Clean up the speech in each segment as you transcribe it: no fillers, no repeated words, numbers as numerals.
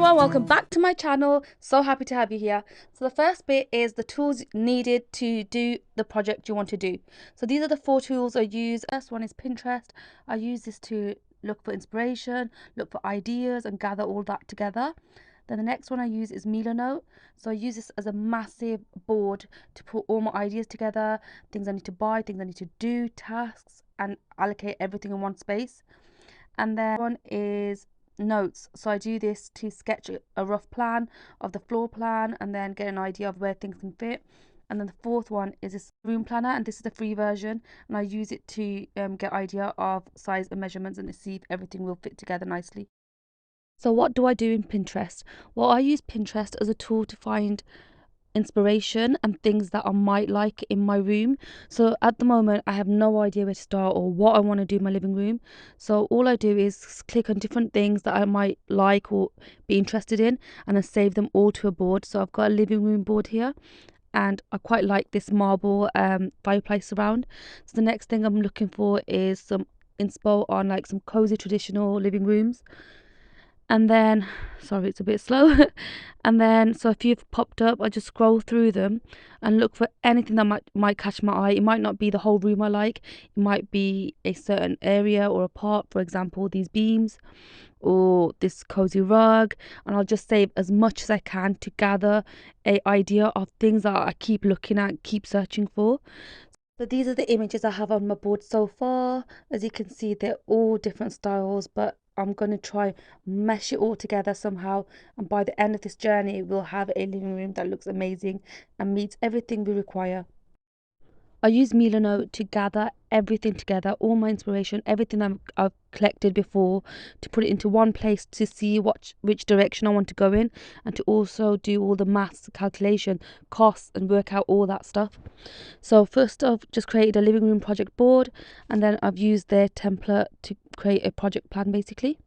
everyone, welcome back to my channel. So happy to have you here. So the first bit is the tools needed to do the project you want to do. So these are the 4 tools I use. First one is Pinterest. I use this to look for inspiration, look for ideas and gather all that together. Then the next one I use is Note. So I use this as a massive board to put all my ideas together, things I need to buy, things I need to do, tasks, and allocate everything in one space. And then one is Notes. So I do this to sketch a rough plan of the floor plan and then get an idea of where things can fit. And then the fourth one is this room planner, and this is the free version, and I use it to get idea of size and measurements and to see if everything will fit together nicely. So what do I do in Pinterest? Well, I use Pinterest as a tool to find inspiration and things that I might like in my room. So at the moment I have no idea where to start or what I want to do in my living room. So all I do is click on different things that I might like or be interested in and then save them all to a board. So I've got a living room board here, and I quite like this marble fireplace surround. So the next thing I'm looking for is some inspo on like some cozy traditional living rooms. And then, sorry, it's a bit slow. And then, so a few have popped up. I just scroll through them and look for anything that might catch my eye. It might not be the whole room I like. It might be a certain area or a part. For example, these beams or this cozy rug. And I'll just save as much as I can to gather a idea of things that I keep looking at, keep searching for. So these are the images I have on my board so far. As you can see, they're all different styles, but I'm going to try mesh it all together somehow, and by the end of this journey we'll have a living room that looks amazing and meets everything we require. I use Note to gather everything together, all my inspiration, everything I've collected before, to put it into one place to see which direction I want to go in, and to also do all the maths, calculation, costs, and work out all that stuff. So first I've just created a living room project board, and then I've used their template to create a project plan basically.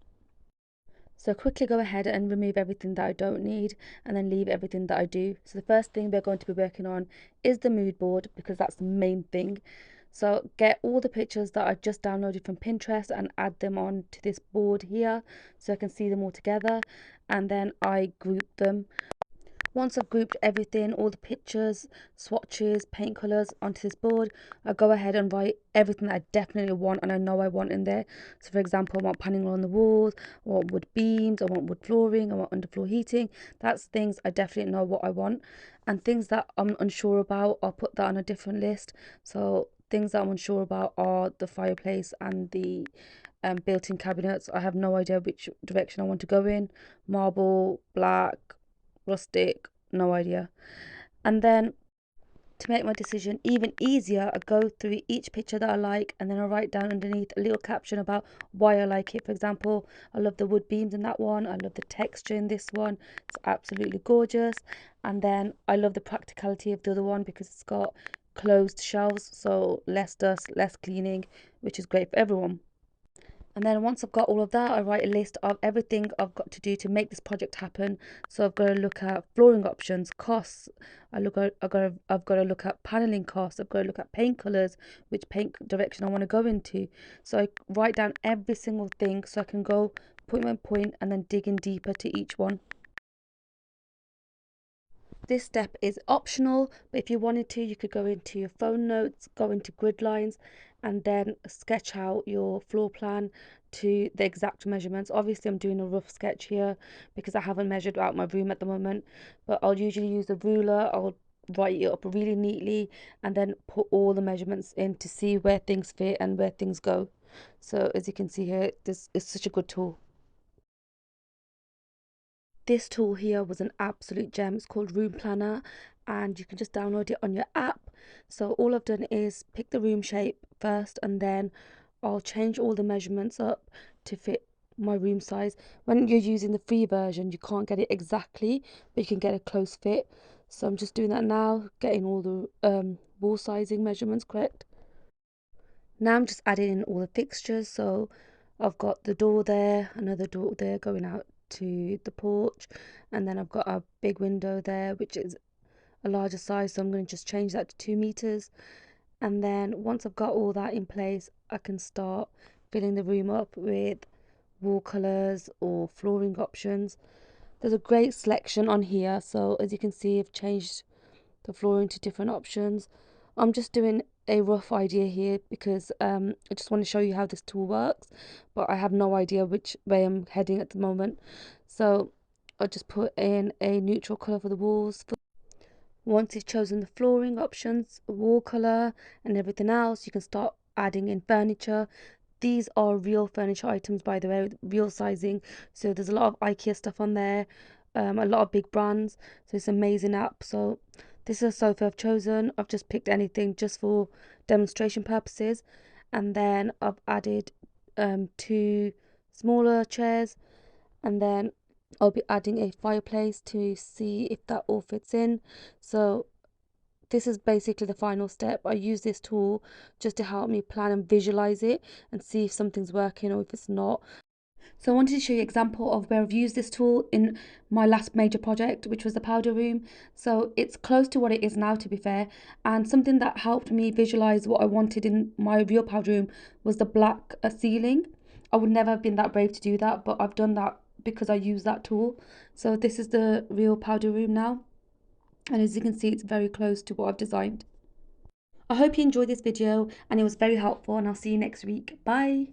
So quickly go ahead and remove everything that I don't need and then leave everything that I do. So the first thing we're going to be working on is the mood board, because that's the main thing. So get all the pictures that I just downloaded from Pinterest and add them on to this board here so I can see them all together, and then I group them. Once I've grouped everything, all the pictures, swatches, paint colours onto this board, I'll go ahead and write everything that I definitely want and I know I want in there. So for example, I want paneling on the walls, I want wood beams, I want wood flooring, I want underfloor heating. That's things I definitely know what I want. And things that I'm unsure about, I'll put that on a different list. So things that I'm unsure about are the fireplace and the built-in cabinets. I have no idea which direction I want to go in. Marble, black, rustic, no idea. And then to make my decision even easier, I go through each picture that I like, and then I write down underneath a little caption about why I like it. For example, I love the wood beams in that one, I love the texture in this one, it's absolutely gorgeous. And then I love the practicality of the other one because it's got closed shelves, so less dust, less cleaning, which is great for everyone. And then once I've got all of that, I write a list of everything I've got to do to make this project happen. So I've got to look at flooring options, costs. I've got to look at paneling costs. I've got to look at paint colors, which paint direction I want to go into. So I write down every single thing so I can go point by point and then dig in deeper to each one. This step is optional, but if you wanted to, you could go into your phone notes, go into grid lines, and then sketch out your floor plan to the exact measurements. Obviously, I'm doing a rough sketch here because I haven't measured out my room at the moment, but I'll usually use a ruler. I'll write it up really neatly and then put all the measurements in to see where things fit and where things go. So as you can see here, this is such a good tool. This tool here was an absolute gem. It's called Room Planner, and you can just download it on your app. So all I've done is pick the room shape first, and then I'll change all the measurements up to fit my room size. When you're using the free version, you can't get it exactly, but you can get a close fit. So I'm just doing that now, getting all the wall sizing measurements correct. Now I'm just adding in all the fixtures. So I've got the door there, another door there going out to the porch, and then I've got a big window there which is a larger size, so I'm going to just change that to 2 meters. And then once I've got all that in place, I can start filling the room up with wall colors or flooring options. There's a great selection on here. So as you can see, I've changed the flooring to different options. I'm just doing a rough idea here because I just want to show you how this tool works, but I have no idea which way I'm heading at the moment. So I'll just put in a neutral colour for the walls. Once you've chosen the flooring options, wall colour and everything else, you can start adding in furniture. These are real furniture items, by the way, with real sizing. So there's a lot of IKEA stuff on there, a lot of big brands. So it's an amazing app. So this is a sofa I've chosen. I've just picked anything just for demonstration purposes. And then I've added two smaller chairs. And then I'll be adding a fireplace to see if that all fits in. So this is basically the final step. I use this tool just to help me plan and visualize it and see if something's working or if it's not. So I wanted to show you an example of where I've used this tool in my last major project, which was the powder room. So it's close to what it is now, to be fair. And something that helped me visualize what I wanted in my real powder room was the black ceiling. I would never have been that brave to do that, but I've done that because I use that tool. So this is the real powder room now. And as you can see, it's very close to what I've designed. I hope you enjoyed this video and it was very helpful, and I'll see you next week. Bye.